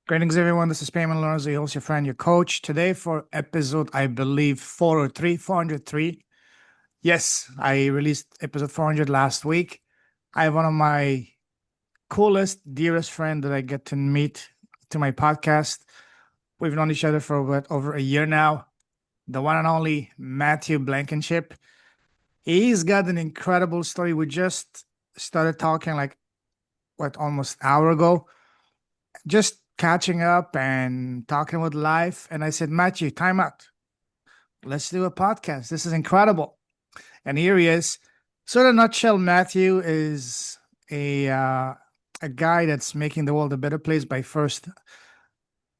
Greetings, everyone. This is Payman Lorenzo, your host, your friend, your coach. Today, for episode, I believe, 403. Yes, I released episode 400 last week. I have one of my coolest, dearest friend that I get to meet to my podcast. We've known each other for over a year now. The one and only Matthew Blankinship. He's got an incredible story. We just started talking almost an hour ago, just catching up and talking about life. And I said, Matthew, time out. Let's do a podcast. This is incredible. And here he is. So, in a nutshell, Matthew is a guy that's making the world a better place by first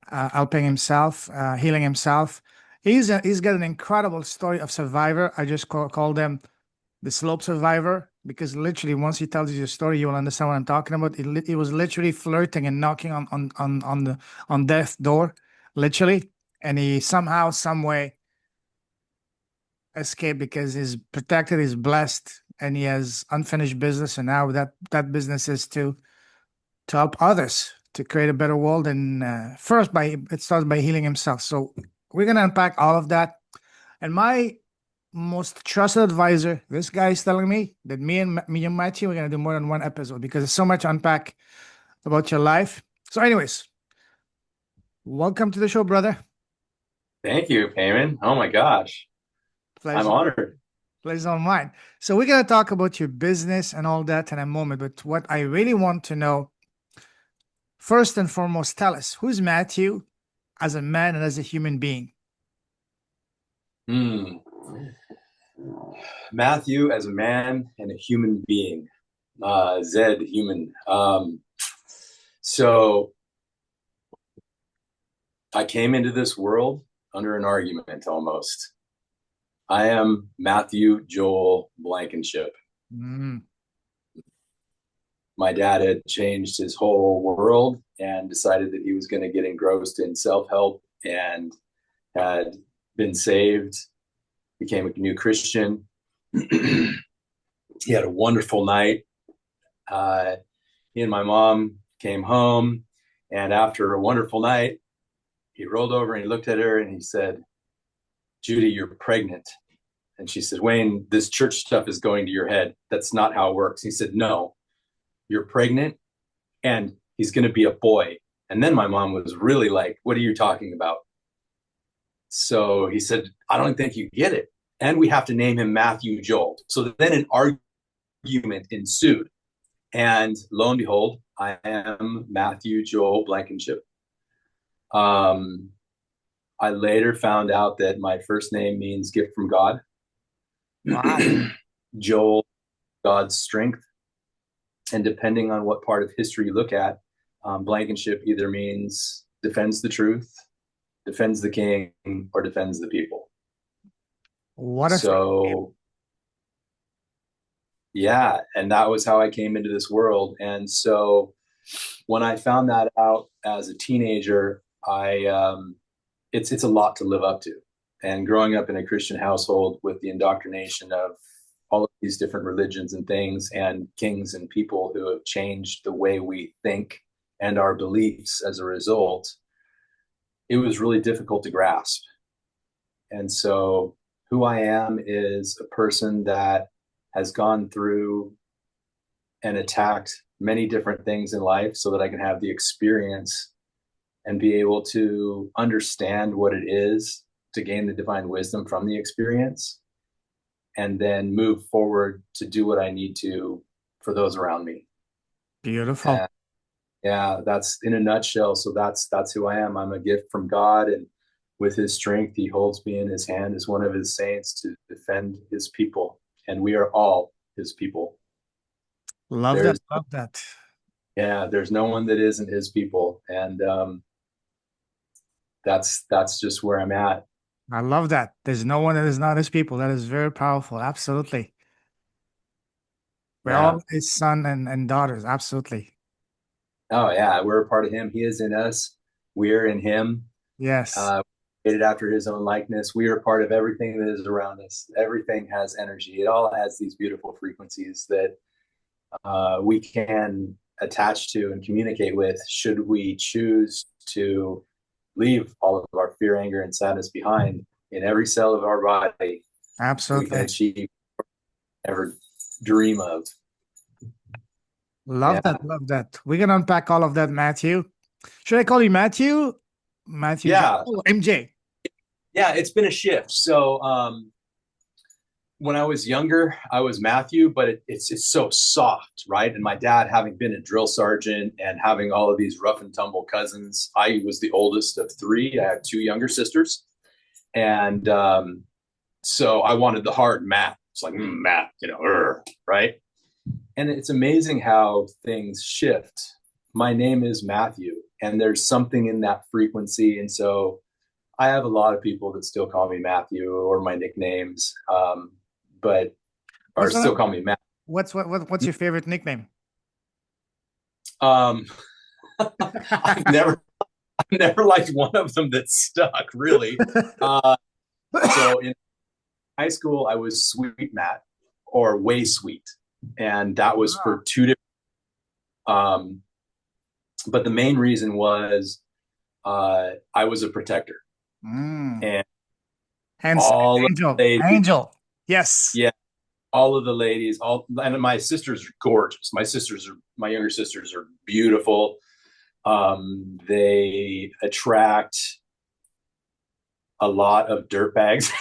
helping himself, healing himself. He's got an incredible story of survivor. I just call them the slope survivor, because literally once he tells you the story, you will understand what I'm talking about. He was literally flirting and knocking on death's door, literally, and he somehow, some way escaped because he's protected, he's blessed, and he has unfinished business. And now that business is to help others to create a better world. And it starts by healing himself. So we're gonna unpack all of that. And my most trusted advisor, this guy is telling me that me and Matthew, we're gonna do more than one episode because there's so much to unpack about your life. So, anyways, welcome to the show, brother. Thank you, Payman. Oh my gosh. I'm Pleasure. honored. Pleasure on mine. So we're gonna talk about your business and all that in a moment. But what I really want to know, first and foremost, tell us who's Matthew as a man and as a human being. Hmm. Matthew as a man and a human being. Zed, human. So I came into this world under an argument almost. I am Matthew Joel Blankinship. Mm, My dad had changed his whole world and decided that he was going to get engrossed in self-help and had been saved, became a new Christian. He had a wonderful night. He and my mom came home, and after a wonderful night, he rolled over and he looked at her and he said, "Judy, you're pregnant." And she said, "Wayne, this church stuff is going to your head. That's not how it works." He said, "No, you're pregnant and he's going to be a boy." And then my mom was really like, "What are you talking about?" So he said, "I don't think you get it. And we have to name him Matthew Joel." So then an argument ensued. And lo and behold, I am Matthew Joel Blankenship. I later found out that my first name means gift from God. wow. Joel, God's strength. And depending on what part of history you look at, Blankenship either means defends the truth, defends the king, or defends the people. What a So, yeah, and that was how I came into this world. And so when I found that out as a teenager, it's a lot to live up to. And growing up in a Christian household with the indoctrination of all of these different religions and things and kings and people who have changed the way we think and our beliefs as a result, it was really difficult to grasp. And so who I am is a person that has gone through and attacked many different things in life so that I can have the experience and be able to understand what it is to gain the divine wisdom from the experience and then move forward to do what I need to for those around me. beautiful. And yeah, that's in a nutshell. So that's who I am. I'm a gift from God, and with his strength, he holds me in his hand as one of his saints to defend his people. And we are all his people. Love that. There's Love that. yeah, there's no one that isn't his people. And that's just where I'm at. I love that. There's no one that is not his people. That is very powerful. Absolutely. We're Yeah. all his son and daughters. Absolutely. Oh yeah, we're a part of him. He is in us. We're in him. Yes. Created after his own likeness. We are part of everything that is around us. Everything has energy. It all has these beautiful frequencies that we can attach to and communicate with should we choose to leave all of our fear, anger, and sadness behind in every cell of our body. We can Absolutely. achieve ever dream of. Love Yeah. that. Love that. We're gonna unpack all of that, Matthew. Should I call you Matthew? Matthew J. Yeah. Oh, MJ. Yeah. It's been a shift. So, when I was younger, I was Matthew, but it's so soft, right? And my dad, having been a drill sergeant and having all of these rough and tumble cousins, I was the oldest of three. I have two younger sisters, and so I wanted the hard Matt. It's like Matt, right? And it's amazing how things shift. My name is Matthew, and there's something in that frequency, and so I have a lot of people that still call me Matthew or my nicknames. But or What's one still of, call me Matt. what's your favorite nickname? Um, I've never liked one of them that stuck really. So in high school, I was Sweet Matt or Way Sweet, and that was for two different. Um, but the main reason was I was a protector, and Hence, all of Angel. the ladies, Angel. Yes. yeah, all of the ladies, all and my sisters are gorgeous. My younger sisters are beautiful. They attract a lot of dirtbags.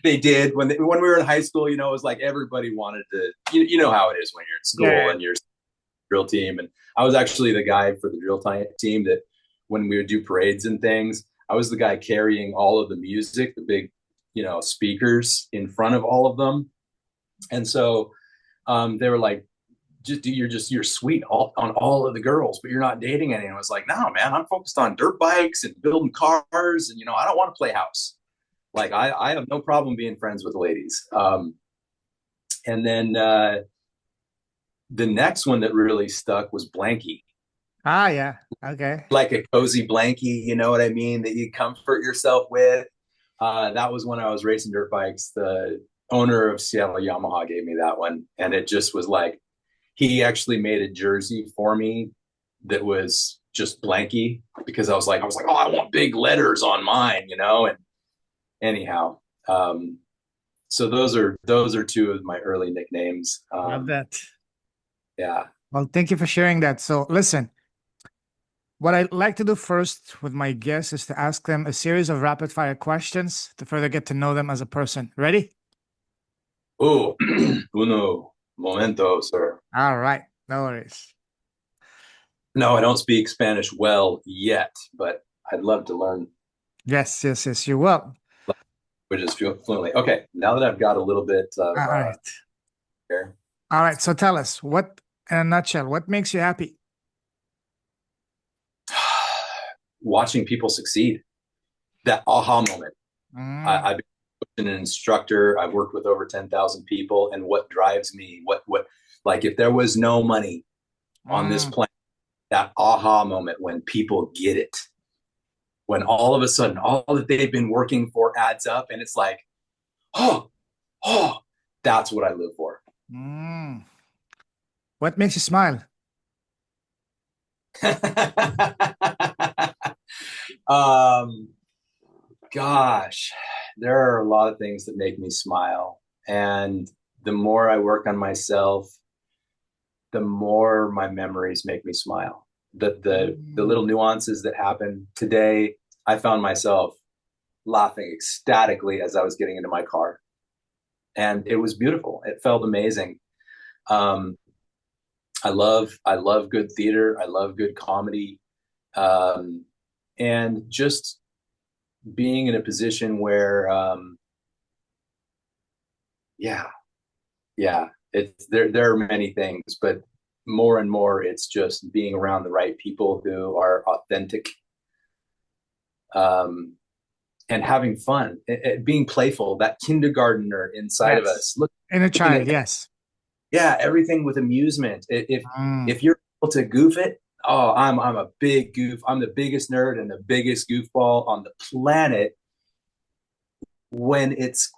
They did when we were in high school. It was like everybody wanted to. You know how it is when you're in school and you're drill team. And I was actually the guy for the drill team that when we would do parades and things, I was the guy carrying all of the music, the big, speakers in front of all of them. And so they were like, you're sweet on all of the girls, but you're not dating any. And I was like, no, man, I'm focused on dirt bikes and building cars. And, I don't want to play house. Like I have no problem being friends with ladies. And then the next one that really stuck was Blanky. Ah, yeah. Okay. Like a cozy blankie, you know what I mean, that you comfort yourself with. That was when I was racing dirt bikes. The owner of Seattle Yamaha gave me that one, and it just was like he actually made a jersey for me that was just blankie because I was like, oh, I want big letters on mine, And anyhow, so those are two of my early nicknames. Love that. Yeah. Well, thank you for sharing that. So, listen, what I like to do first with my guests is to ask them a series of rapid fire questions to further get to know them as a person. Ready? Oh, uno momento, sir. All right. No worries. No, I don't speak Spanish well yet, but I'd love to learn Yes, yes, yes, you will. languages fluently. Okay, now that I've got a little bit of All right. here, All right. So tell us, in a nutshell, what makes you happy? watching people succeed, that aha moment. I've been an instructor. I've worked with over 10,000 people, and what drives me, what like if there was no money on this planet, that aha moment when people get it, when all of a sudden all that they've been working for adds up, and it's like, oh, that's what I live for. What makes you smile? Gosh, there are a lot of things that make me smile, and the more I work on myself, the more my memories make me smile. The little nuances that happen today, I found myself laughing ecstatically as I was getting into my car, and it was beautiful. It felt amazing. I love good theater. I love good comedy, and just being in a position where, it's there are many things, but more and more, it's just being around the right people who are authentic, and having fun, being playful. That kindergartner inside of us, Inner child, at, yes. Yeah, everything with amusement. If you're able to goof it, oh, I'm a big goof. I'm the biggest nerd and the biggest goofball on the planet when it's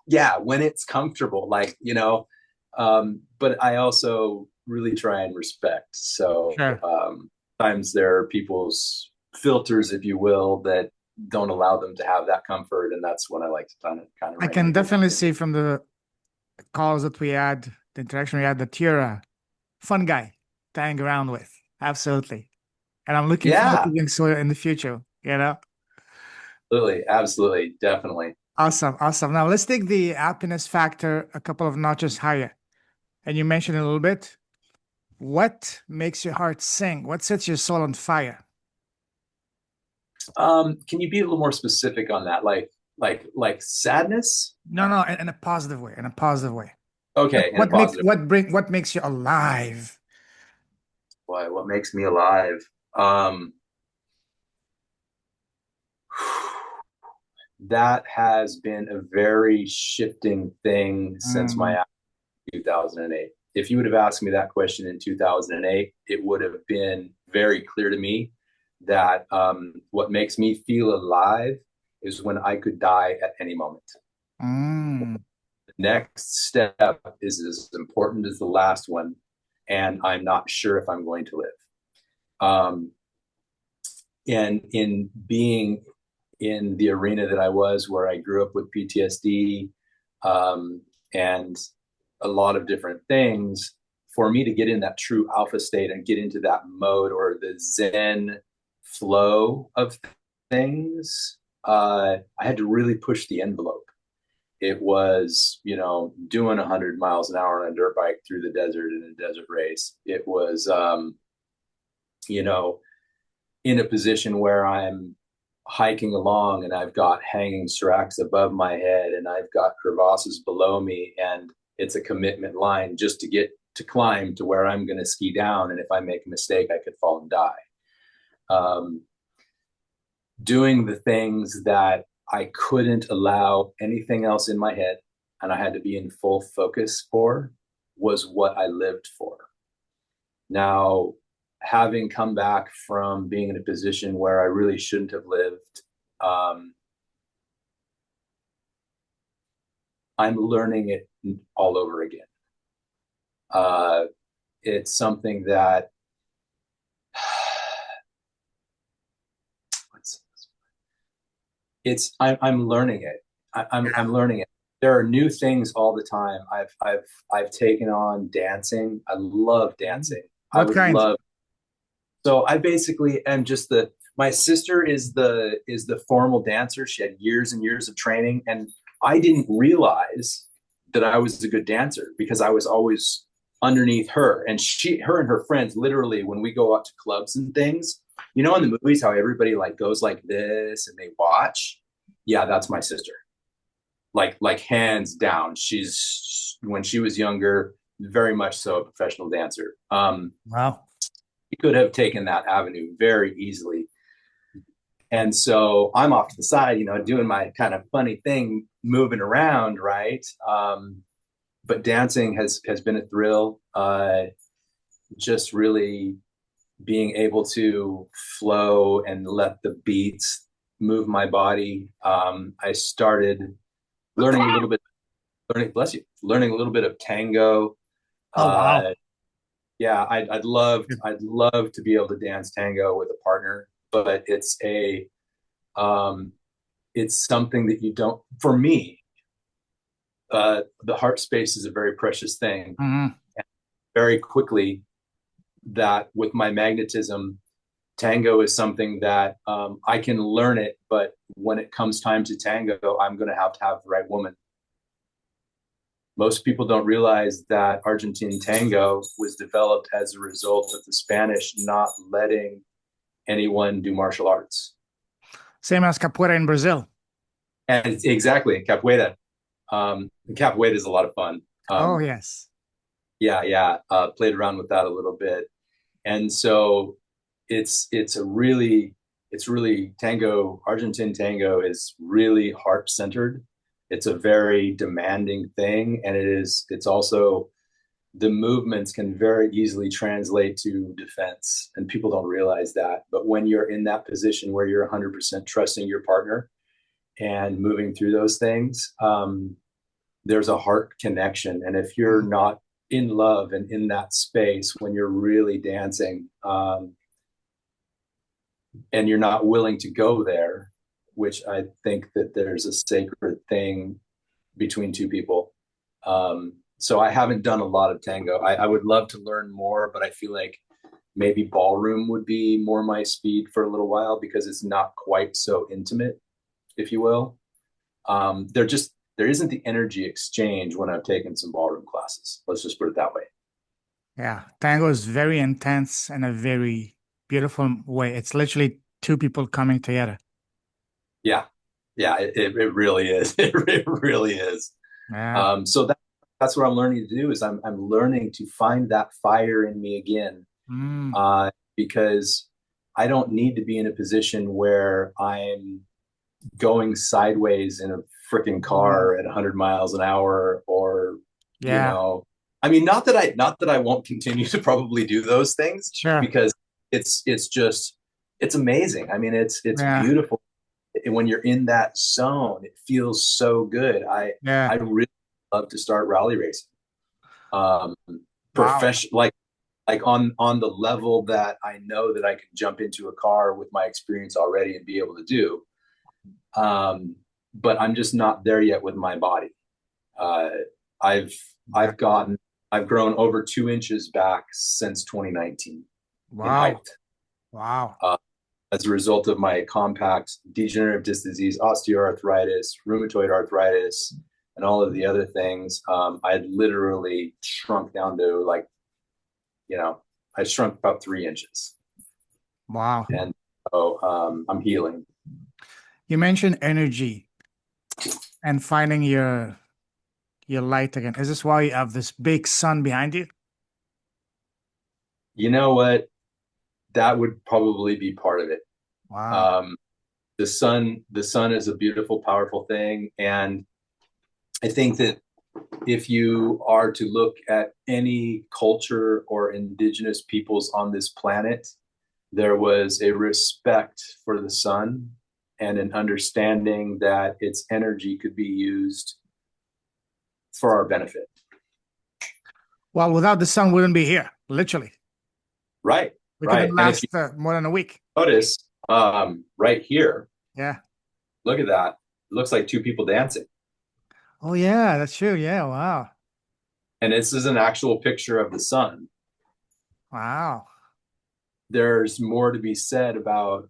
comfortable, but I also really try and respect. So Sure. sometimes there are people's filters, if you will, that don't allow them to have that comfort, and that's when I like to kind of I rein can it definitely in. see from the calls that we had, the interaction we had, that you're a fun guy to hang around with. Absolutely. And I'm looking forward to Yeah, doing so in the future, you know? absolutely, absolutely, definitely. Awesome. Awesome. Now let's take the happiness factor a couple of notches higher. And you mentioned a little bit. What makes your heart sing? What sets your soul on fire? Can you be a little more specific on that? Like sadness? No, no, in a positive way. In a positive way. Okay, in a positive. What makes you alive? Boy, what makes me alive? Um, that has been a very shifting thing since Mm, my 2008. If you would have asked me that question in 2008, it would have been very clear to me that what makes me feel alive is when I could die at any moment. mm, The next step is as important as the last one, and I'm not sure if I'm going to live. And in being in the arena that I was, where I grew up with PTSD and a lot of different things, for me to get in that true alpha state and get into that mode or the Zen flow of things, I had to really push the envelope. It was, doing 100 miles an hour on a dirt bike through the desert in a desert race. It was, you know, in a position where I'm hiking along and I've got hanging seracs above my head and I've got crevasses below me, and it's a commitment line just to get to climb to where I'm going to ski down. And if I make a mistake, I could fall and die. Um, Doing the things that I couldn't allow anything else in my head and I had to be in full focus for was what I lived for. Now, having come back from being in a position where I really shouldn't have lived, um, I'm learning it all over again. Uh, it's something that I'm learning it. yeah. I'm learning it. There are new things all the time. I've taken on dancing. I love dancing. I What would kind? love. So I basically am just the. My sister is the formal dancer. She had years and years of training, and I didn't realize that I was a good dancer because I was always underneath her. And her and her friends, literally, when we go out to clubs and things, in the movies how everybody like goes like this and they watch. Yeah, that's my sister. Like hands down. She's when she was younger, very much so a professional dancer. Wow. He could have taken that avenue very easily. And so I'm off to the side, doing my kind of funny thing, moving around, right? But dancing has been a thrill. Just really being able to flow and let the beats move my body. I started learning a little bit, bless you, learning a little bit of tango. Oh, wow. Uh, yeah, I'd love to be able to dance tango with a partner, but um, it's something that you don't. For me, the heart space is a very precious thing. Mhm. And very quickly, that with my magnetism, tango is something that I can learn it, but when it comes time to tango, I'm going to have the right woman. Most people don't realize that Argentine tango was developed as a result of the Spanish not letting anyone do martial arts. Same as capoeira in Brazil. And it's exactly capoeira. Capoeira is a lot of fun. Oh, Um, yes. yeah, yeah. Played around with that a little bit, and so it's a really it's really tango. Argentine tango is really heart centered. It's a very demanding thing, and it's also the movements can very easily translate to defense, and people don't realize that. But when you're in that position where you're 100% trusting your partner and moving through those things, there's a heart connection. And if you're Mhm. not in love and in that space when you're really dancing, and you're not willing to go there, which I think that there's a sacred thing between two people. So I haven't done a lot of tango. I would love to learn more, but I feel like maybe ballroom would be more my speed for a little while because it's not quite so intimate, if you will. There isn't the energy exchange when I've taken some ballroom classes. Let's just put it that way. Yeah, tango is very intense in a very beautiful way. It's literally two people coming together. Yeah, yeah, it really is. It really is. Yeah. So that's what I'm learning to do is I'm learning to find that fire in me again, Mm, because I don't need to be in a position where I'm going sideways in a freaking mm, car at 100 miles an hour, or you yeah, know, I mean, not that I won't continue to probably do those things sure. because it's just it's amazing. I mean, it's Yeah, beautiful when you're in that zone. It feels so good. I yeah. really love to start rally racing. Um, Wow. like on the level that I know that I can jump into a car with my experience already and be able to do. Um, but I'm just not there yet with my body. Uh, I've Yeah. I've gotten I've grown over 2 inches back since 2019 in height, Wow. Wow. uh, as a result of my compact degenerative disc disease, osteoarthritis, rheumatoid arthritis, and all of the other things. I literally shrunk down to like, I shrunk about 3 inches, Wow. and so I'm healing. You mentioned energy and finding your light again. Is this why you have this big sun behind you? You know what? That would probably be part of it. Wow. Um, the sun is a beautiful, powerful thing, and I think that if you are to look at any culture or indigenous peoples on this planet, there was a respect for the sun and an understanding that its energy could be used for our benefit. Well, without the sun, we wouldn't be here, literally. Right, We couldn't right. And if you last more than a week. notice, right here, Yeah. look at that. It looks like two people dancing. Oh, yeah, that's true. Yeah. Wow. And this is an actual picture of the sun. Wow. There's more to be said about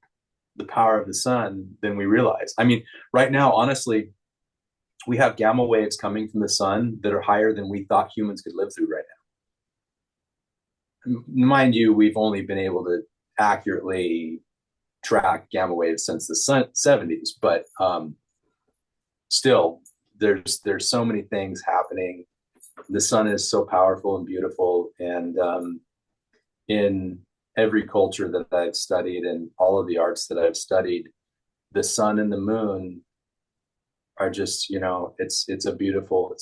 the power of the sun than we realize. I mean, right now, honestly, we have gamma waves coming from the sun that are higher than we thought humans could live through right now. Mind you, we've only been able to accurately track gamma waves since the 70s, but still, there's so many things happening. The sun is so powerful and beautiful, and in every culture that I've studied and all of the arts that I've studied, the sun and the moon are just, it's a beautiful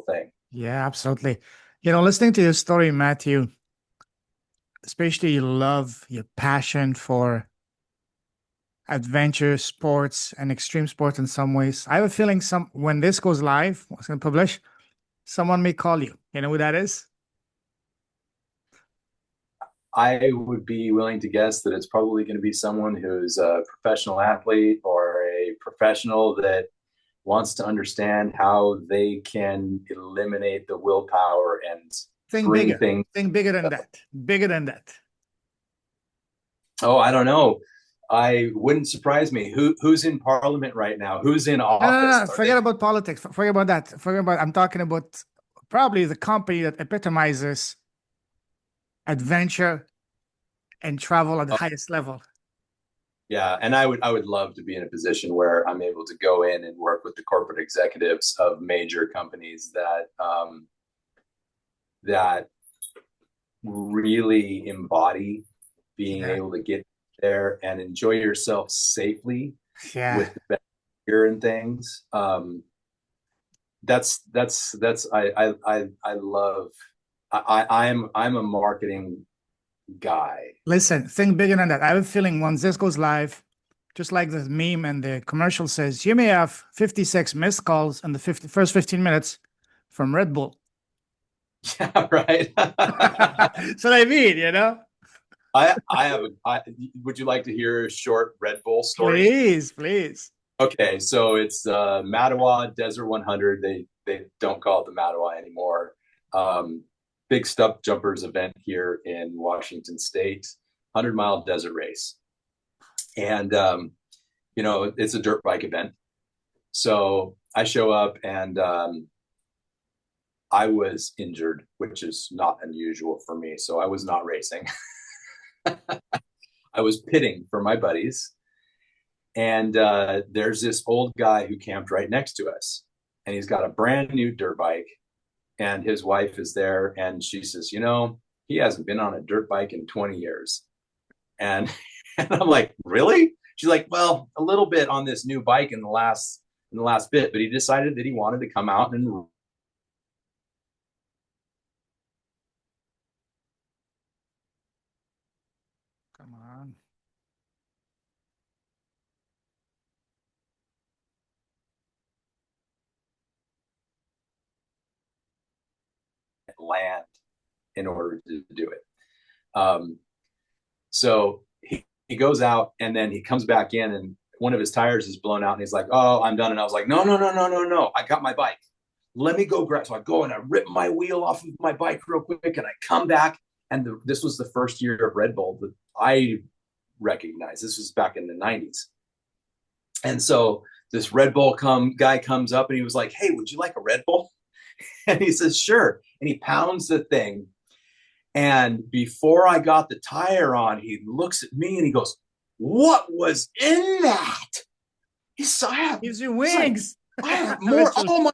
thing. Yeah, absolutely. Listening to your story, Matthew, especially your love, your passion for adventure sports and extreme sports in some ways. I have a feeling when this goes live, when it's going to publish, someone may call you. You know who that is? I would be willing to guess that it's probably going to be someone who's a professional athlete or a professional that wants to understand how they can eliminate the willpower and Think bring bigger. things. Think bigger than that. Bigger than that. Oh, I don't know. I wouldn't surprise me. Who's in parliament right now? Who's in No, no, no, office? no. Are they? Forget about politics. Forget about that. I'm talking about probably the company that epitomizes adventure and travel at the Oh, highest level. yeah, and I would love to be in a position where I'm able to go in and work with the corporate executives of major companies that really embody being Yeah. able to get there and enjoy yourself safely Yeah. with the best gear and things. That's I love. I'm a marketing guy. Listen, think bigger than that. I have a feeling once this goes live, just like the meme and the commercial says, you may have 56 missed calls in the first 15 minutes from Red Bull. Yeah, right. That's what I mean, you know? Would you like to hear a short Red Bull story? Please, please. Okay, so it's Mattawa Desert 100. They don't call it the Mattawa anymore. Um, Big Stuff Jumpers event here in Washington State, 100-mile desert race, and it's a dirt bike event. So I show up and I was injured, which is not unusual for me. So I was not racing. I was pitting for my buddies. And there's this old guy who camped right next to us. And he's got a brand new dirt bike. And his wife is there. And she says, he hasn't been on a dirt bike in 20 years. And, and I'm like, really? She's like, well, a little bit on this new bike in the last bit, but he decided that he wanted to come out and Come on. land in order to do it. So he goes out and then he comes back in and one of his tires is blown out and he's like, oh, I'm done. And I was like, no, no, no, no, no, no. I got my bike. Let me go grab. So I go and I rip my wheel off of my bike real quick and I come back. And this was the first year of Red Bull that I recognized. This was back in the 90s. And so this Red Bull guy comes up and he was like, hey, would you like a Red Bull? And he says, sure. And he pounds the thing. And before I got the tire on, he looks at me and he goes, what was in that? He said, Gives you like, wings. I have more. Oh my,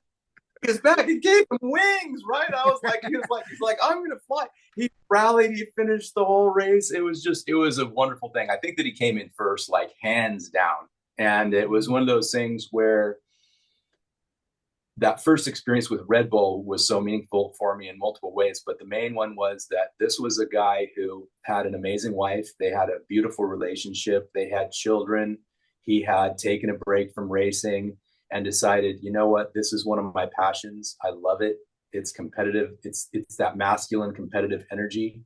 his back. He gave him wings, right? I was like, he's like, I'm gonna fly. He rallied, he finished the whole race. It was a wonderful thing. I think that he came in first, like hands down. And it was one of those things where that first experience with Red Bull was so meaningful for me in multiple ways. But the main one was that this was a guy who had an amazing wife. They had a beautiful relationship. They had children. He had taken a break from racing and decided, you know what, this is one of my passions. I love it. It's competitive. It's that masculine competitive energy.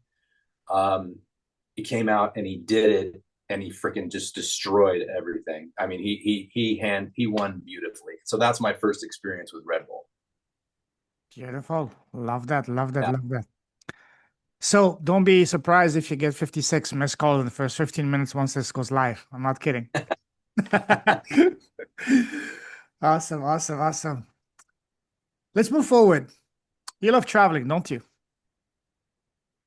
He came out and he did it and he freaking just destroyed everything. I mean, he won beautifully. So that's my first experience with Red Bull. Beautiful. Love that. Love that. Yeah. Love that. So don't be surprised if you get 56 missed calls in the first 15 minutes once this goes live. I'm not kidding. Awesome. Awesome. Awesome. Let's move forward. You love traveling, don't you?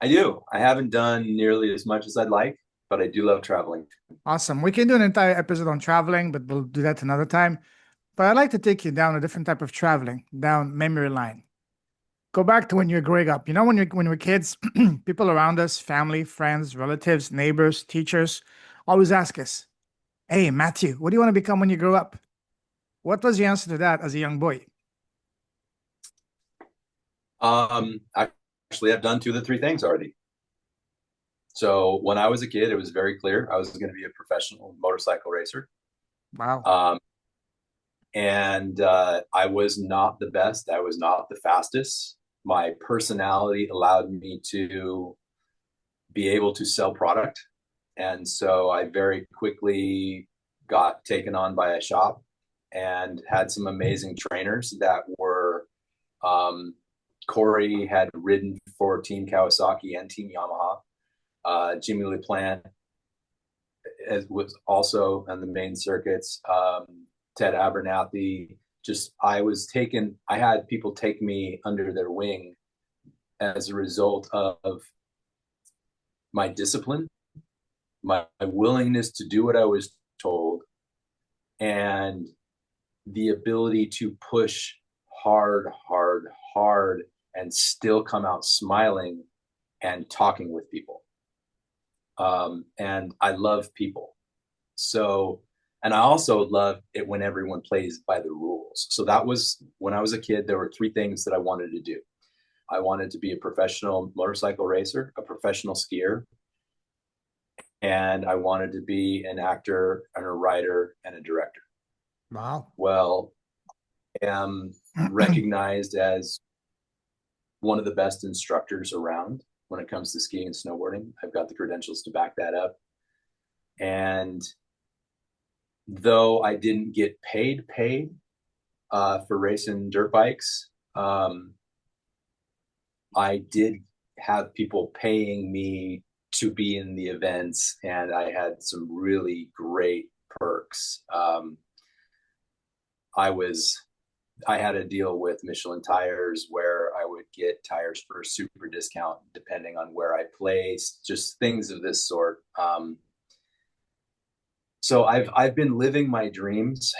I do. I haven't done nearly as much as I'd like, but I do love traveling. Awesome. We can do an entire episode on traveling, but we'll do that another time. But I'd like to take you down a different type of traveling, down memory line. Go back to when you're growing up. When we were kids, people around us, family, friends, relatives, neighbors, teachers, always ask us, "Hey, Matthew, what do you want to become when you grow up?" What was your answer to that as a young boy? Actually, I've done two of the three things already. So when I was a kid, it was very clear I was going to be a professional motorcycle racer. Wow. And I was not the best. I was not the fastest. My personality allowed me to be able to sell product. And so I very quickly got taken on by a shop and had some amazing trainers that were Corey had ridden for Team Kawasaki and Team Yamaha. Jimmy LePlant was also on the main circuits. Ted Abernathy. I had people take me under their wing as a result of my discipline, my willingness to do what I was told, and the ability to push hard, hard, hard, and still come out smiling and talking with people. And I love people. So, and I also love it when everyone plays by the rules. So that was when I was a kid, there were three things that I wanted to do. I wanted to be a professional motorcycle racer, a professional skier, and I wanted to be an actor and a writer and a director. Wow. Well, I am recognized as one of the best instructors around when it comes to skiing and snowboarding. I've got the credentials to back that up. And though I didn't get paid for racing dirt bikes, I did have people paying me to be in the events, and I had some really great perks. I had a deal with Michelin tires where I would get tires for a super discount depending on where I placed, just things of this sort. So I've been living my dreams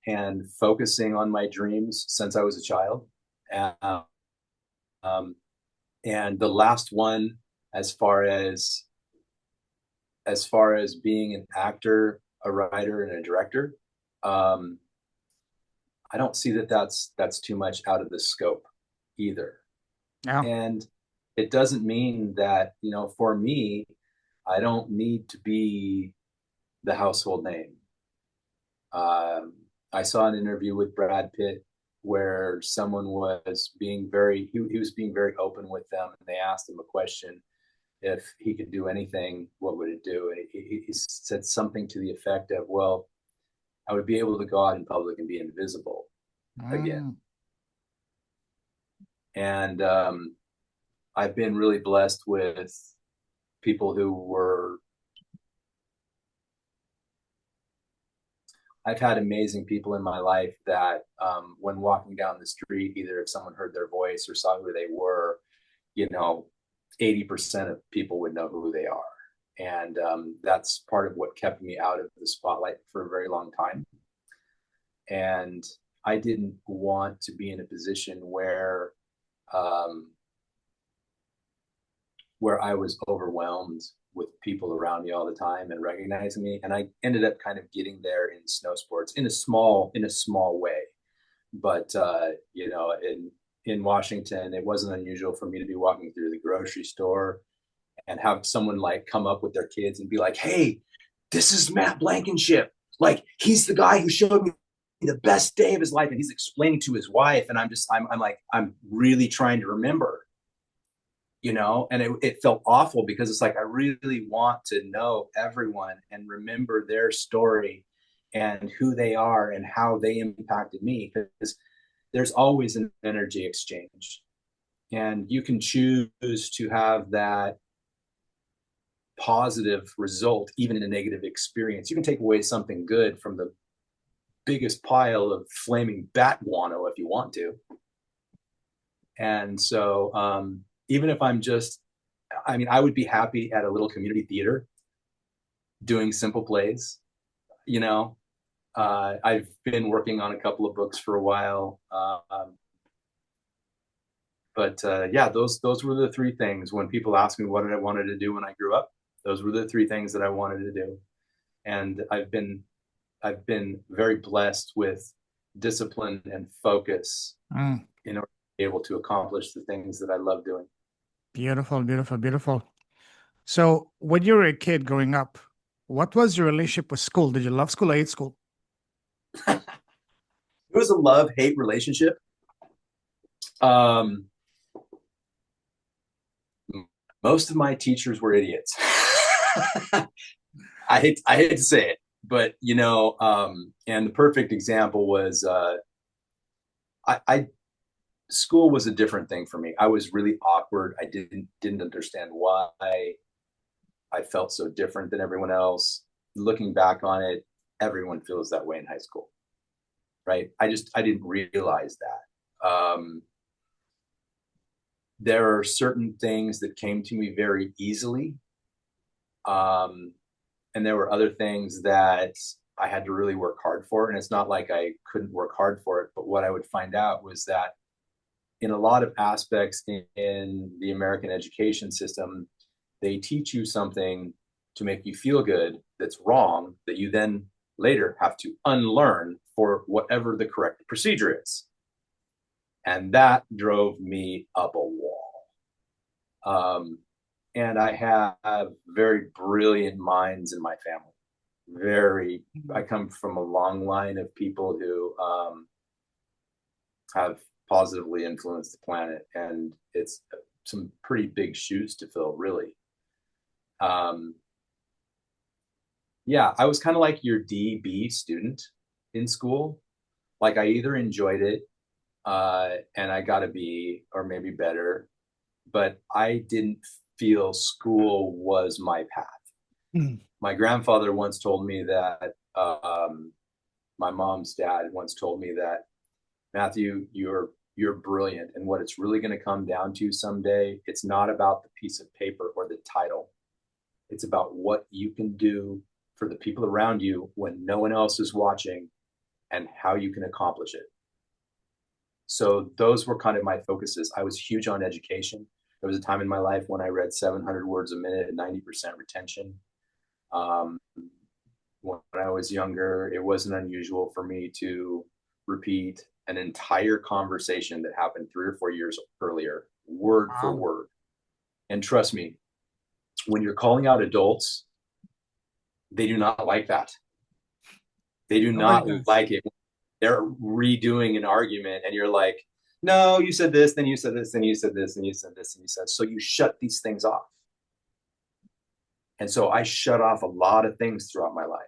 and focusing on my dreams since I was a child. Um, and the last one, as far as being an actor, a writer, and a director, I don't see that that's too much out of the scope either. Yeah. And it doesn't mean that, for me, I don't need to be the household name. I saw an interview with Brad Pitt where someone was being he was being very open with them, and they asked him a question: if he could do anything, what would it do? And he said something to the effect of, well, I would be able to go out in public and be invisible again. Mm. And I've been really blessed with people who were, I've had amazing people in my life that when walking down the street, either if someone heard their voice or saw who they were, 80% of people would know who they are. And that's part of what kept me out of the spotlight for a very long time. And I didn't want to be in a position where I was overwhelmed with people around me all the time and recognizing me. And I ended up kind of getting there in snow sports in a small way. But in Washington, it wasn't unusual for me to be walking through the grocery store and have someone like come up with their kids and be like, "Hey, this is Matt Blankinship. Like, he's the guy who showed me the best day of his life." And he's explaining to his wife. And I'm really trying to remember, and it felt awful because it's like, I really want to know everyone and remember their story and who they are and how they impacted me, because there's always an energy exchange, and you can choose to have that positive result even in a negative experience. You can take away something good from the biggest pile of flaming bat guano if you want to. And so even if I would be happy at a little community theater doing simple plays. I've been working on a couple of books for a while. Yeah, those were the three things. When people ask me what I wanted to do when I grew up, those were the three things that I wanted to do. And I've been very blessed with discipline and focus in order to be able to accomplish the things that I love doing. Beautiful, beautiful, beautiful. So when you were a kid growing up, what was your relationship with school? Did you love school or hate school? It was a love-hate relationship. Most of my teachers were idiots. I hate to say it, but and the perfect example was school was a different thing for me. I was really awkward. I didn't understand why I felt so different than everyone else. Looking back on it, everyone feels that way in high school, right? I didn't realize that. There are certain things that came to me very easily. And there were other things that I had to really work hard for. And it's not like I couldn't work hard for it, but what I would find out was that in a lot of aspects in the American education system, they teach you something to make you feel good that's wrong, that you then later have to unlearn for whatever the correct procedure is. And that drove me up a wall. And I have very brilliant minds in my family. I come from a long line of people who have positively influence the planet. And it's some pretty big shoes to fill, really. Um, yeah, I was kind of like your DB student in school. Like I either enjoyed it and I got a B or maybe better, but I didn't feel school was my path. Mm. My grandfather once told me that my mom's dad once told me that, Matthew, you're brilliant, and what it's really going to come down to someday, it's not about the piece of paper or the title. It's about what you can do for the people around you when no one else is watching and how you can accomplish it. So those were kind of my focuses. I was huge on education. There was a time in my life when I read 700 words a minute and 90% retention. Um, when I was younger, it wasn't unusual for me to repeat an entire conversation that happened 3 or 4 years earlier, word for Wow. word. And trust me, when you're calling out adults, they do not like that. They do Nobody not does. like it. They're redoing an argument, and you're like, no, you said this, then you said this, then you said this, and you said this, and you said. So you shut these things off. And so I shut off a lot of things throughout my life.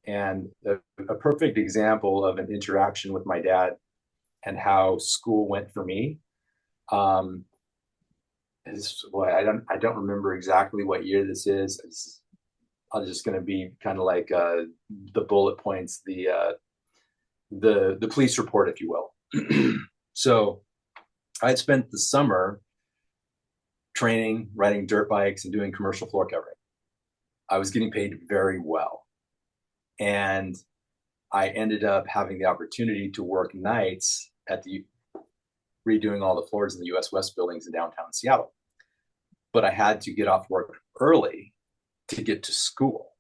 And a perfect example of an interaction with my dad and how school went for me um, is, boy, I don't remember exactly what year this is. I'm just going to be kind of like the bullet points, the police report, if you will. So I'd spent the summer training, riding dirt bikes, and doing commercial floor covering. I was getting paid very well, and I ended up having the opportunity to work nights at the redoing all the floors in the US West buildings in downtown Seattle. But I had to get off work early to get to school.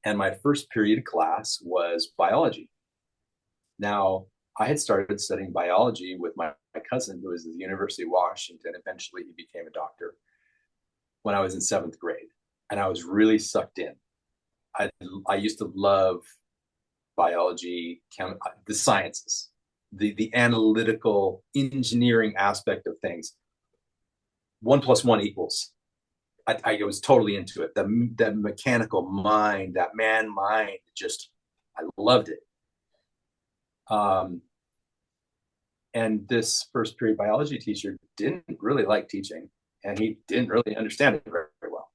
And my first period of class was biology. Now, I had started studying biology with my cousin, who was at the University of Washington. Eventually, he became a doctor when I was in seventh grade. And I was really sucked in. I used to love biology, the sciences, the analytical engineering aspect of things. 1 + 1 =. I was totally into it. The mechanical mind, that man mind, just I loved it. And this first period biology teacher didn't really like teaching, and he didn't really understand it very, very well.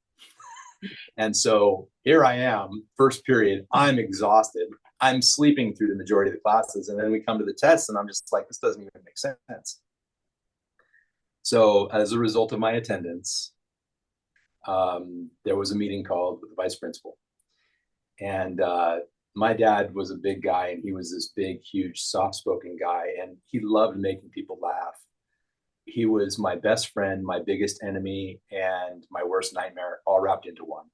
And so here I am, first period, I'm exhausted. I'm sleeping through the majority of the classes. And then we come to the tests, and I'm just like, this doesn't even make sense. So as a result of my attendance, there was a meeting called with the vice principal. And my dad was a big guy, and he was this big, huge, soft-spoken guy, and he loved making people laugh. He was my best friend, my biggest enemy, and my worst nightmare, all wrapped into one.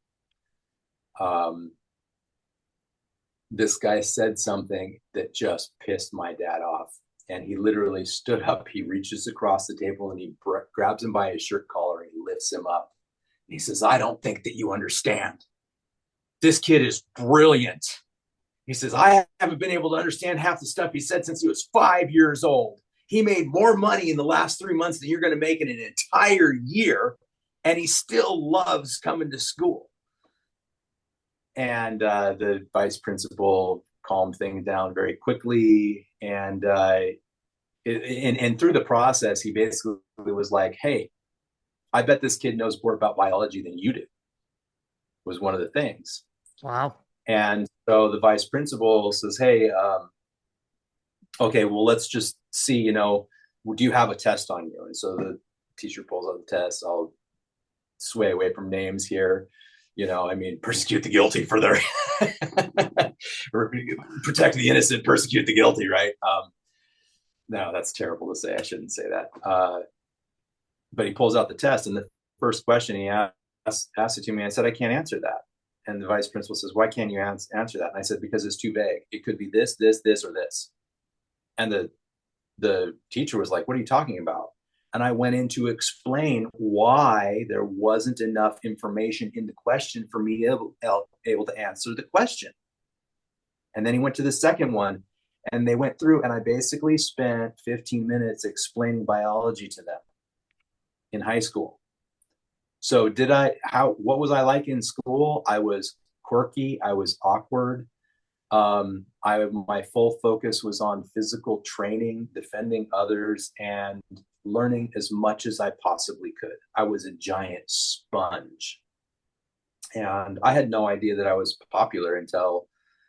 This guy said something that just pissed my dad off. And he literally stood up, he reaches across the table, and he grabs him by his shirt collar, and he lifts him up. And he says, I don't think that you understand. This kid is brilliant. He says, I haven't been able to understand half the stuff he said since he was 5 years old. He made more money in the last 3 months than you're going to make in an entire year, and he still loves coming to school. And the vice principal calmed things down very quickly. And through the process, he basically was like, hey, I bet this kid knows more about biology than you do, was one of the things. Wow. And so the vice principal says, hey, okay, well, let's just see, do you have a test on you? And so the teacher pulls out the test. I'll sway away from names here. Persecute the guilty for their protect the innocent, persecute the guilty, right? No, that's terrible to say. I shouldn't say that. But he pulls out the test, and the first question he asked it to me. I said, I can't answer that. And the vice principal says, why can't you answer that? And I said, because it's too vague. It could be this, this, this, or this. And the teacher was like, what are you talking about? And I went in to explain why there wasn't enough information in the question for me able to answer the question. And then he went to the second one, And they went through, and I basically spent 15 minutes explaining biology to them in high school. So what was I like in school? I was quirky. I was awkward. My full focus was on physical training, defending others, and learning as much as I possibly could. I was a giant sponge. And I had no idea that I was popular until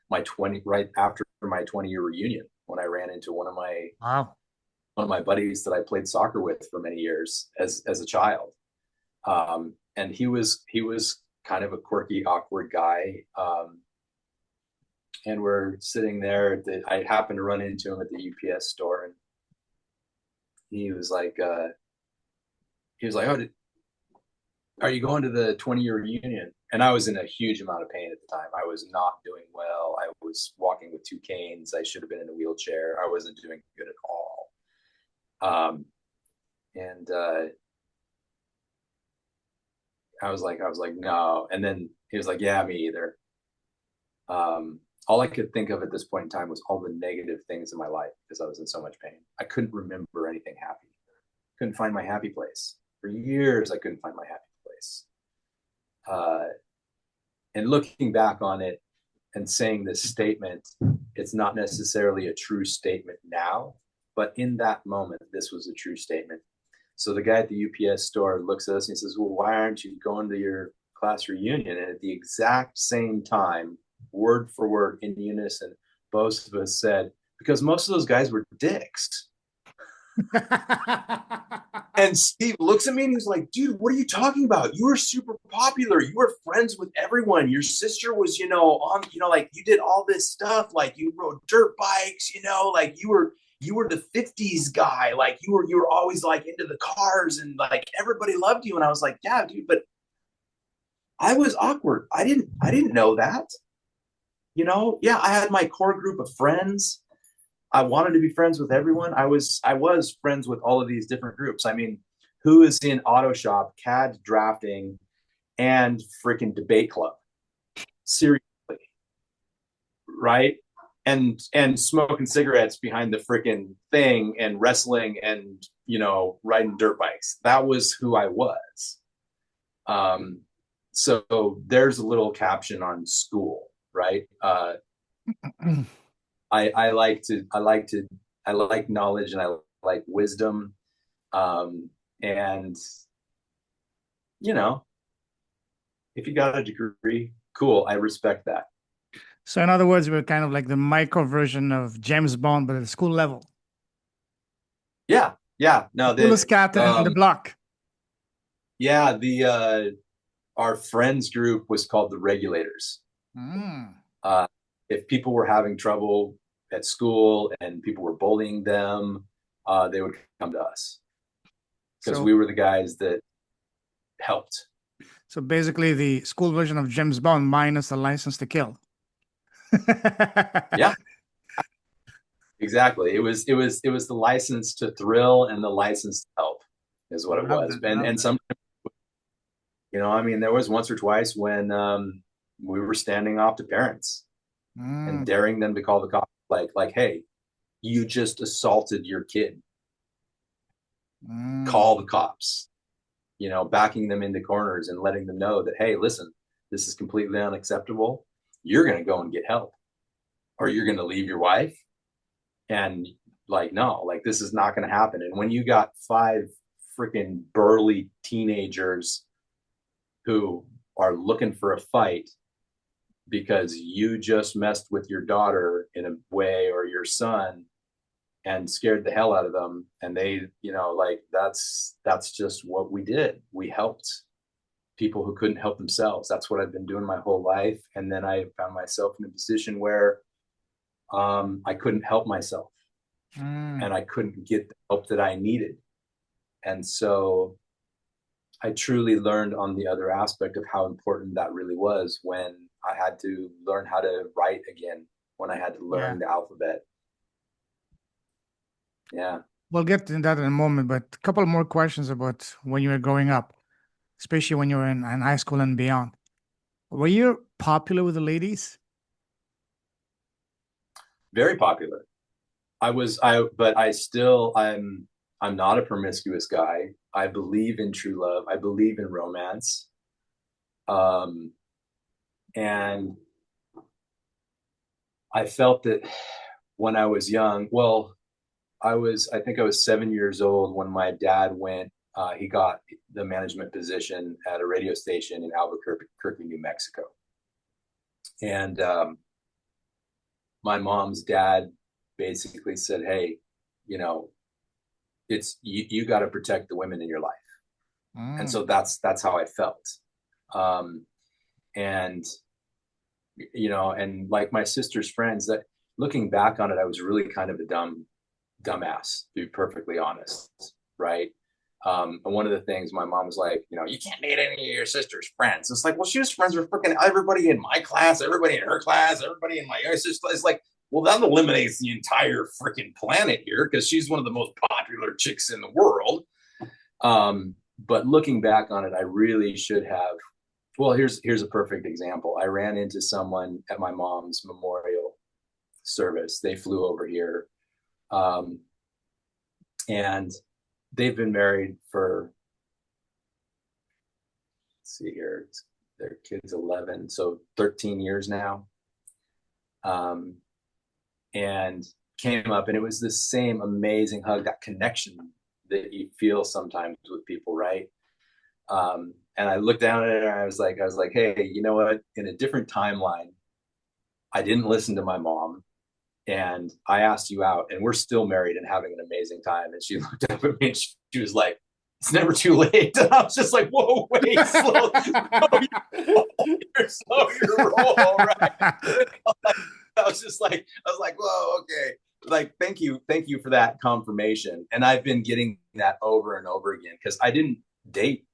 right after my 20-year reunion, when I ran into Wow. one of my buddies that I played soccer with for many years as a child. And he was kind of a quirky, awkward guy. And we're sitting there. I happened to run into him at the UPS store, and he was like, "Oh, are you going to the 20-year reunion?" And I was in a huge amount of pain at the time. I was not doing well. I was walking with two canes. I should have been in a wheelchair. I wasn't doing good at all. And I was like, no. And then he was like, yeah, me either. All I could think of at this point in time was all the negative things in my life because I was in so much pain. I couldn't remember anything happy. Couldn't find my happy place. For years, I couldn't find my happy place. And looking back on it and saying this statement, it's not necessarily a true statement now, but in that moment, this was a true statement. So the guy at the UPS store looks at us and he says, well, why aren't you going to your class reunion? And at the exact same time, word for word in unison, both of us said, because most of those guys were dicks. And Steve looks at me and he's like, dude, what are you talking about? You were super popular. You were friends with everyone. Your sister was, like you did all this stuff. Like you rode dirt bikes, like you were the 50s guy. Like you were always like into the cars and like everybody loved you. And I was like, yeah, dude, but I was awkward. I didn't know that. Yeah, I had my core group of friends. I wanted to be friends with everyone. I was friends with all of these different groups. I mean, who is in auto shop, CAD drafting, and freaking debate club? Seriously, right? And smoking cigarettes behind the freaking thing and wrestling and riding dirt bikes. That was who I was. So there's a little caption on school, right? I like knowledge and I like wisdom. And if you got a degree, cool. I respect that. So in other words, we're kind of like the micro version of James Bond, but at the school level. Yeah. Yeah. No, Coolest cat in the block. Yeah. Our friends group was called the Regulators. If people were having trouble at school and people were bullying them, they would come to us because we were the guys that helped. So basically the school version of James Bond minus the license to kill. Yeah, exactly. It was the license to thrill and the license to help is what it was. And sometimes, I mean, there was once or twice when we were standing off to parents and daring them to call the cops. Like, hey, you just assaulted your kid. Call the cops. Backing them into corners and letting them know that, hey, listen, this is completely unacceptable. You're going to go and get help, or you're going to leave your wife. And no, this is not going to happen. And when you got 5 freaking burly teenagers who are looking for a fight because you just messed with your daughter in a way, or your son, and scared the hell out of them, and they, that's just what we did. We helped people who couldn't help themselves. That's what I've been doing my whole life. And then I found myself in a position where I couldn't help myself, and I couldn't get the help that I needed. And so I truly learned on the other aspect of how important that really was when I had to learn how to write again, when I had to learn the alphabet. Yeah. We'll get to that in a moment, but a couple more questions about when you were growing up, especially when you were in high school and beyond. Were you popular with the ladies? Very popular. but I'm not a promiscuous guy. I believe in true love. I believe in romance. Um, and I felt that when I was young, well, I think I was 7 years old when my dad went, he got the management position at a radio station in Albuquerque, New Mexico. And my mom's dad basically said, hey, you know, you got to protect the women in your life. And Mm. so that's how I felt. Um, and, and like my sister's friends, that looking back on it, I was really kind of a dumbass, to be perfectly honest. Right. And one of the things my mom was like, you can't date any of your sister's friends. It's like, well, she was friends with freaking everybody in my class, everybody in her class, everybody in my sister's class. It's like, well, that eliminates the entire freaking planet here because she's one of the most popular chicks in the world. But looking back on it, I really should have. Well, here's a perfect example. I ran into someone at my mom's memorial service. They flew over here, and they've been married for, let's see here, their kid's 11, so 13 years now. And came up, and it was the same amazing hug, that connection that you feel sometimes with people, right? And I looked down at it and I was like, hey, you know what? In a different timeline, I didn't listen to my mom and I asked you out and we're still married and having an amazing time. And she looked up at me and she was like, it's never too late. And I was just like, whoa, wait, slow your roll, right? I was like, whoa, okay. Like, thank you for that confirmation. And I've been getting that over and over again because I didn't date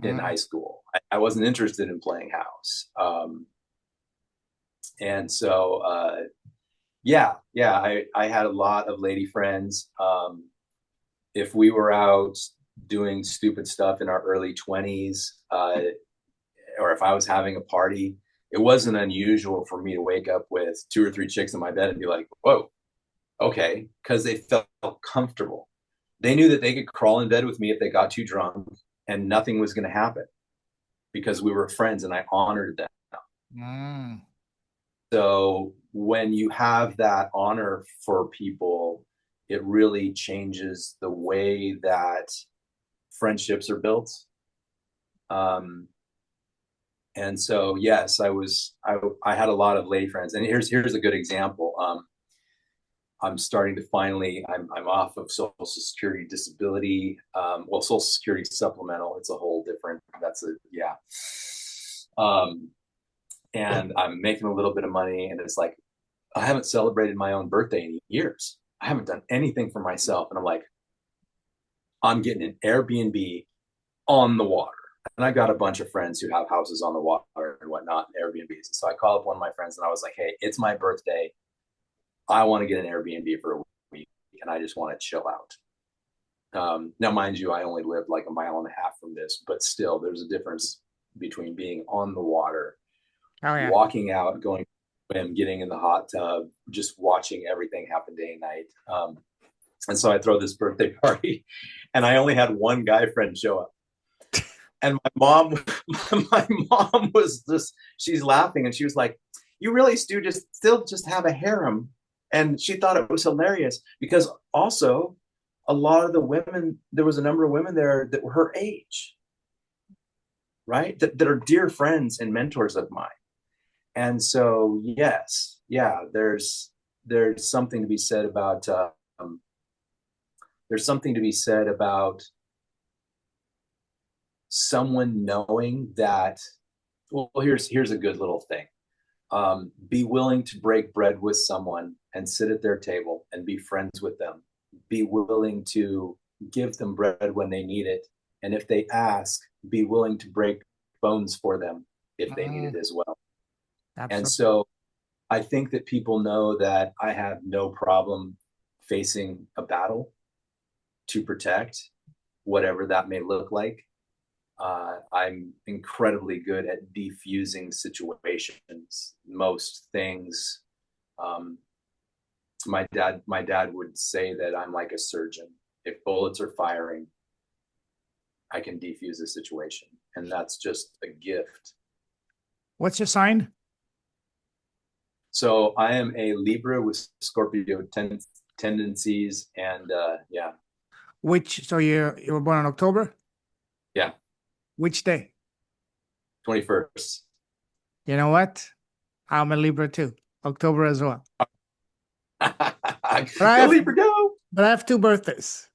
in high school. I wasn't interested in playing house. And so, I had a lot of lady friends. If we were out doing stupid stuff in our early 20s, or if I was having a party, it wasn't unusual for me to wake up with 2 or 3 chicks in my bed and be like, whoa, okay, because they felt comfortable. They knew that they could crawl in bed with me if they got too drunk and nothing was going to happen because we were friends and I honored them. Mm. So when you have that honor for people, it really changes the way that friendships are built. And so, yes, I had a lot of lady friends, and here's a good example. I'm starting to finally, I'm off of Social Security disability. Well, Social Security supplemental, it's a whole different, yeah. And I'm making a little bit of money, and it's like, I haven't celebrated my own birthday in years. I haven't done anything for myself. And I'm like, I'm getting an Airbnb on the water. And I got a bunch of friends who have houses on the water and whatnot, Airbnbs. So I called up one of my friends and I was like, hey, it's my birthday. I want to get an Airbnb for a week and I just want to chill out. Now, mind you, I only live like a mile and a half from this, but still there's a difference between being on the water, Oh yeah. walking out, going to swim, getting in the hot tub, just watching everything happen day and night. And so I throw this birthday party and I only had one guy friend show up. And my mom was just, she's laughing and she was like, you really do still just have a harem. And she thought it was hilarious because also a lot of the women, there was a number of women there that were her age, right? That are dear friends and mentors of mine. And so, yes, yeah, there's something to be said about, there's something to be said about someone knowing that, well, here's a good little thing. Be willing to break bread with someone and sit at their table and be friends with them. Be willing to give them bread when they need it. And if they ask, be willing to break bones for them if they need it as well. Absolutely. And so I think that people know that I have no problem facing a battle to protect whatever that may look like. I'm incredibly good at defusing situations. Most things, My dad would say that I'm like a surgeon. If bullets are firing, I can defuse a situation, and that's just a gift. What's your sign? So I am a Libra with Scorpio tendencies, and yeah, So you were born in October? yeah, Which day? 21st. You know what? I'm a Libra too. October as well. But I Go have Libra, go. but I have two birthdays.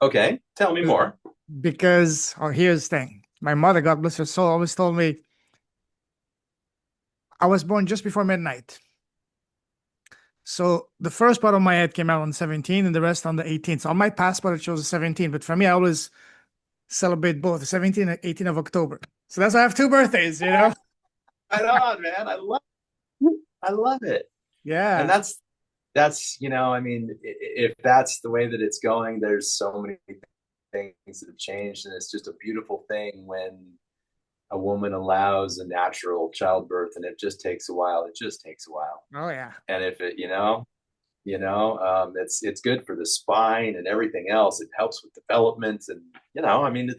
Okay, tell me more. Because here's the thing. My mother, God bless her soul, always told me I was born just before midnight. So the first part of my head came out on 17 and the rest on the 18th. So on my passport it shows the 17, but for me I always celebrate both the 17th and 18th of October. So that's why I have two birthdays, you know? Right on, man. I love it. And Yeah. I mean, if that's the way that it's going, there's so many things that have changed, and it's just a beautiful thing when a woman allows a natural childbirth, and it just takes a while. It just takes a while. Oh yeah. And if it, it's good for the spine and everything else. It helps with development, and I mean,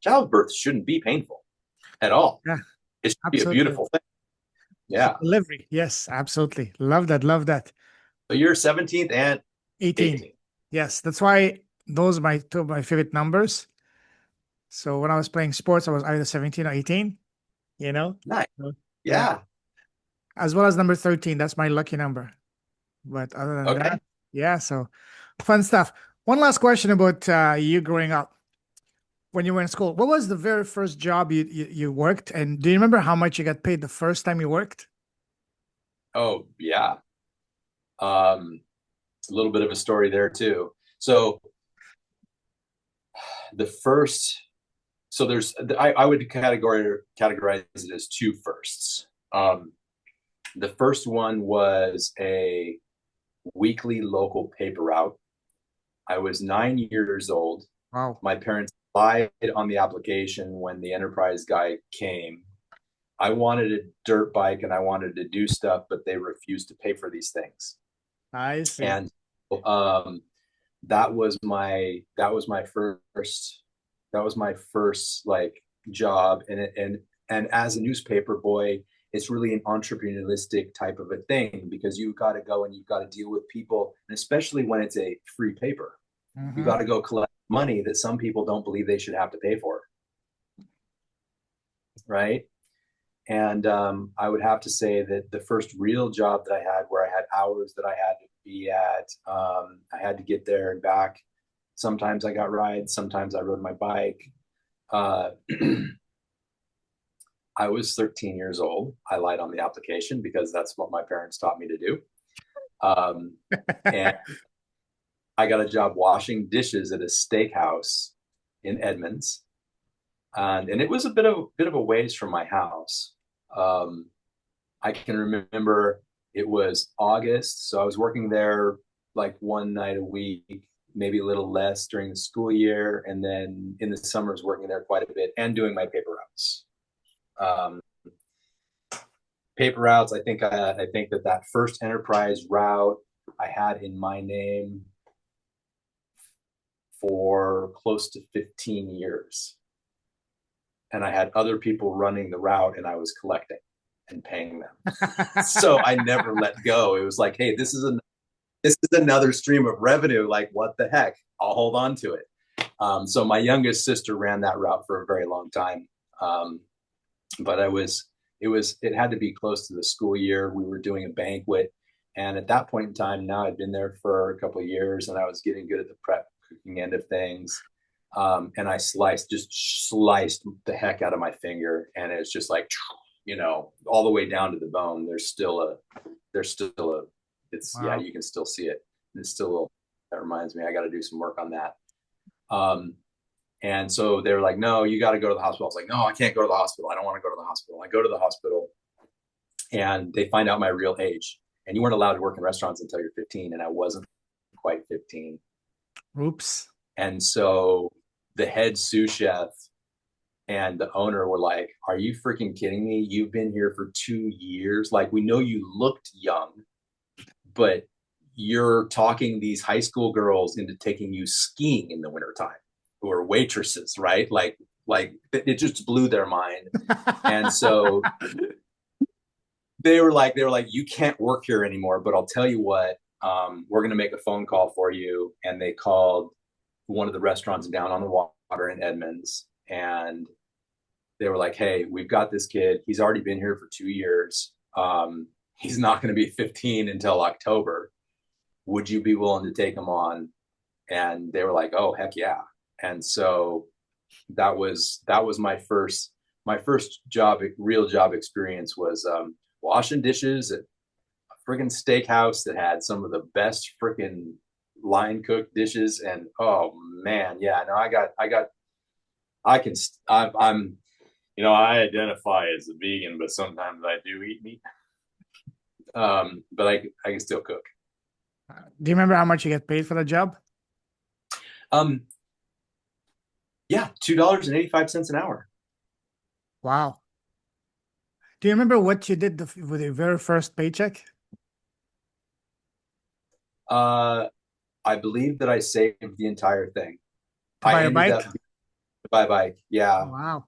childbirth shouldn't be painful at all. Yeah, It should be a absolutely. beautiful thing. Yeah. Delivery. Yes, absolutely. Love that. Love that. So you're 17th and 18. 18th. Yes, that's why those are my two of my favorite numbers. So when I was playing sports, I was either 17 or 18, you know? Nice. So, yeah. Yeah. As well as number 13. That's my lucky number. But other than Okay. that, yeah, so fun stuff. One last question about you growing up when you were in school. What was the very first job you worked? And do you remember how much you got paid the first time you worked? Oh, yeah. A little bit of a story there too. So the first, so there's, I would categorize it as two firsts. The first one was a weekly local paper route. I was 9 years old. Wow. My parents lied on the application when the enterprise guy came. I wanted a dirt bike and I wanted to do stuff, but they refused to pay for these things. I see. And um, that was my first like job, and as a newspaper boy, it's really an entrepreneurialistic type of a thing because you've got to go and you've got to deal with people, and especially when it's a free paper, you Mm-hmm. got to go collect money that some people don't believe they should have to pay for, right? And I would have to say that the first real job that I had, where I had hours that I had to be at, I had to get there and back. Sometimes I got rides, sometimes I rode my bike. Uh, I was 13 years old. I lied on the application because that's what my parents taught me to do. And I got a job washing dishes at a steakhouse in Edmonds, and it was a bit of a ways from my house. Um, I can remember it was August, so I was working there like one night a week, maybe a little less during the school year, and then in the summers working there quite a bit and doing my paper routes. Um, Paper routes. I think that first enterprise route I had in my name for close to 15 years, and I had other people running the route, and I was collecting and paying them. So I never let go. It was like, hey, this is another stream of revenue. Like, what the heck? I'll hold on to it. So my youngest sister ran that route for a very long time. But it had to be close to the school year. We were doing a banquet. And at that point in time, now I'd been there for a couple of years and I was getting good at the prep cooking end of things. And I just sliced the heck out of my finger. And it's just like, all the way down to the bone. Yeah, Wow. you can still see it. It's still, that reminds me, I got to do some work on that. And so they were like, no, you got to go to the hospital. I was like, no, I can't go to the hospital. I don't want to go to the hospital. I go to the hospital and they find out my real age. And you weren't allowed to work in restaurants until you're 15. And I wasn't quite 15. Oops. And so the head sous chef and the owner were like, are you freaking kidding me? You've been here for 2 years. Like, we know you looked young, but you're talking these high school girls into taking you skiing in the wintertime who are waitresses, right? Like it just blew their mind. And so they were like, you can't work here anymore, but I'll tell you what, we're going to make a phone call for you. And they called one of the restaurants down on the water in Edmonds. And they were like, hey, we've got this kid. He's already been here for 2 years. He's not going to be 15 until October. Would you be willing to take him on? And they were like, oh, heck yeah. And so that was my first real job experience was washing dishes at a friggin' steakhouse that had some of the best freaking line cooked dishes. And oh man, yeah, no, I can, I'm, I identify as a vegan, but sometimes I do eat meat. But I can still cook. Do you remember how much you get paid for the job? Um, yeah, $2.85 an hour. Wow. Do you remember what you did with your very first paycheck? Uh, I believe that I saved the entire thing. To I buy a ended up bike? by bike. Yeah. Wow.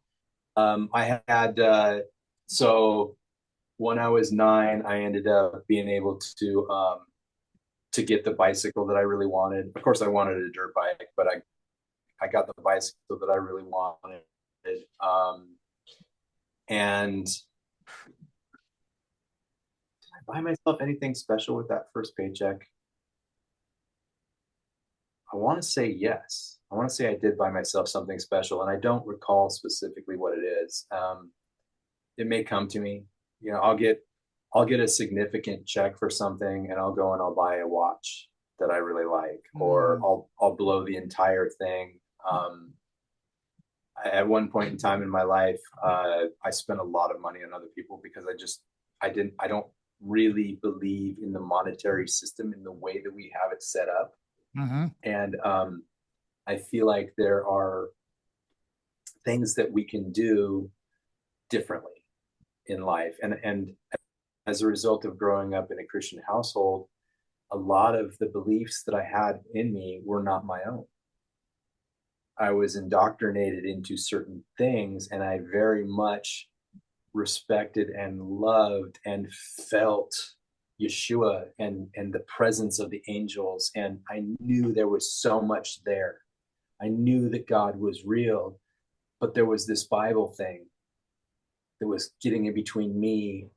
I had so when I was 9, I ended up being able to get the bicycle that I really wanted. Of course, I wanted a dirt bike, but I got the bicycle that I really wanted. And did I buy myself anything special with that first paycheck? I want to say yes. I want to say I did buy myself something special, and I don't recall specifically what it is. It may come to me. I'll get a significant check for something, and I'll go and I'll buy a watch that I really like, or Mm. I'll blow the entire thing. At one point in time in my life, I spent a lot of money on other people because I don't really believe in the monetary system in the way that we have it set up. Hmm. And I feel like there are things that we can do differently in life. And as a result of growing up in a Christian household, a lot of the beliefs that I had in me were not my own. I was indoctrinated into certain things, and I very much respected and loved and felt Yeshua and the presence of the angels. And I knew there was so much there. I knew that God was real, but there was this Bible thing that was getting in between me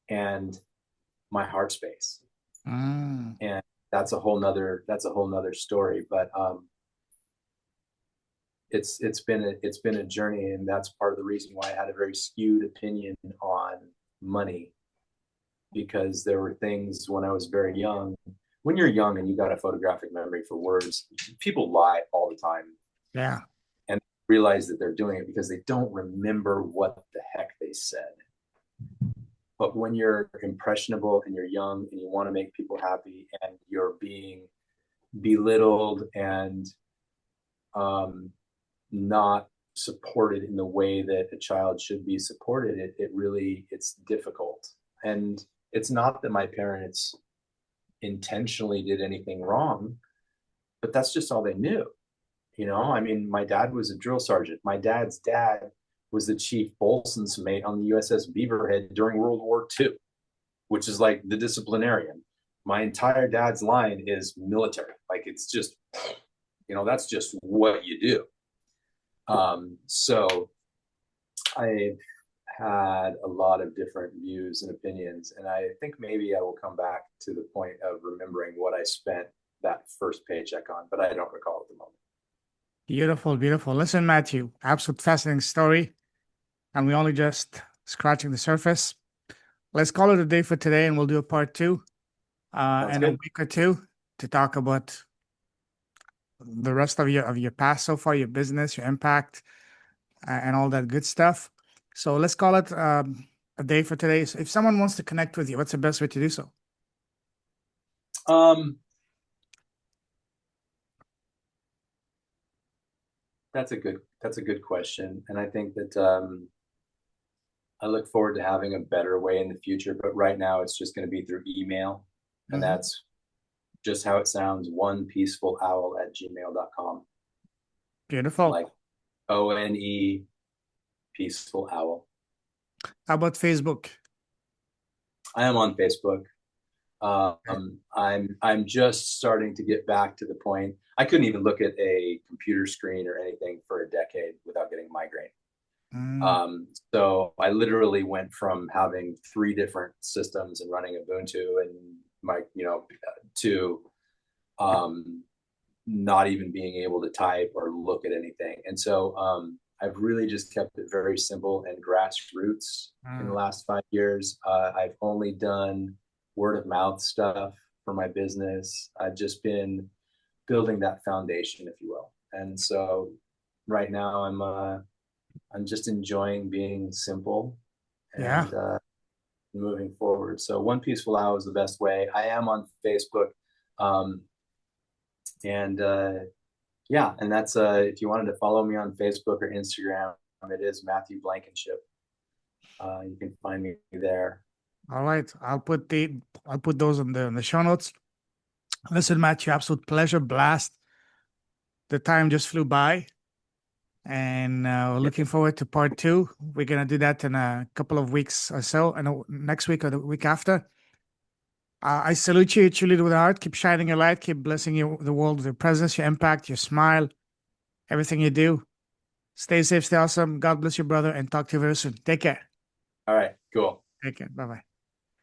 and my heart space. Mm. And that's a whole nother story. But it's been a journey, and that's part of the reason why I had a very skewed opinion on money, because there were things when I was very young. When you're young and you got a photographic memory for words, people lie all the time Yeah. and realize that they're doing it because they don't remember what the heck they said. But when you're impressionable and you're young and you want to make people happy and you're being belittled and not supported in the way that a child should be supported, it's difficult. And it's not that my parents intentionally did anything wrong, but that's just all they knew. I mean, my dad was a drill sergeant. My dad's dad was the chief bosun's mate on the USS Beaverhead during World War II, which is like the disciplinarian. My entire dad's line is military. Like it's just, that's just what you do. So I've had a lot of different views and opinions, and I think maybe I will come back to the point of remembering what I spent that first paycheck on, but I don't recall at the moment. Beautiful, beautiful. Listen, Matthew, absolute fascinating story. And we only just scratching the surface. Let's call it a day for today, and we'll do a part two Sounds in a good. week or two to talk about the rest of your past so far, your business, your impact, and all that good stuff. So let's call it a day for today. So if someone wants to connect with you, what's the best way to do so? Um, that's a good question, and I think that I look forward to having a better way in the future. But right now, it's just going to be through email. And Mm-hmm. that's just how it sounds, onepeacefulowl@gmail.com. Beautiful. Like ONE, peaceful owl. How about Facebook? I am on Facebook. Okay. I'm just starting to get back to the point. I couldn't even look at a computer screen or anything for a decade without getting a migraine. Mm, So I literally went from having three different systems and running Ubuntu and my, to um, not even being able to type or look at anything. And so I've really just kept it very simple and grassroots in the mm. last 5 years. I've only done word of mouth stuff for my business. I've just been building that foundation, if you will. And so right now I'm just enjoying being simple Yeah. and moving forward. So One Peaceful Hour is the best way. I am on Facebook. Um, and yeah, and that's if you wanted to follow me on Facebook or Instagram, it is Matthew Blankinship. You can find me there. All right. I'll put those on the show notes. Listen, Matthew, absolute pleasure, blast. The time just flew by, and we're looking forward to part two. We're gonna do that in a couple of weeks or so, and next week or the week after. I salute you, truly with heart. Keep shining your light. Keep blessing the world with your presence, your impact, your smile, everything you do. Stay safe, stay awesome. God bless you, brother, and talk to you very soon. Take care. All right, cool. Take care. Bye bye.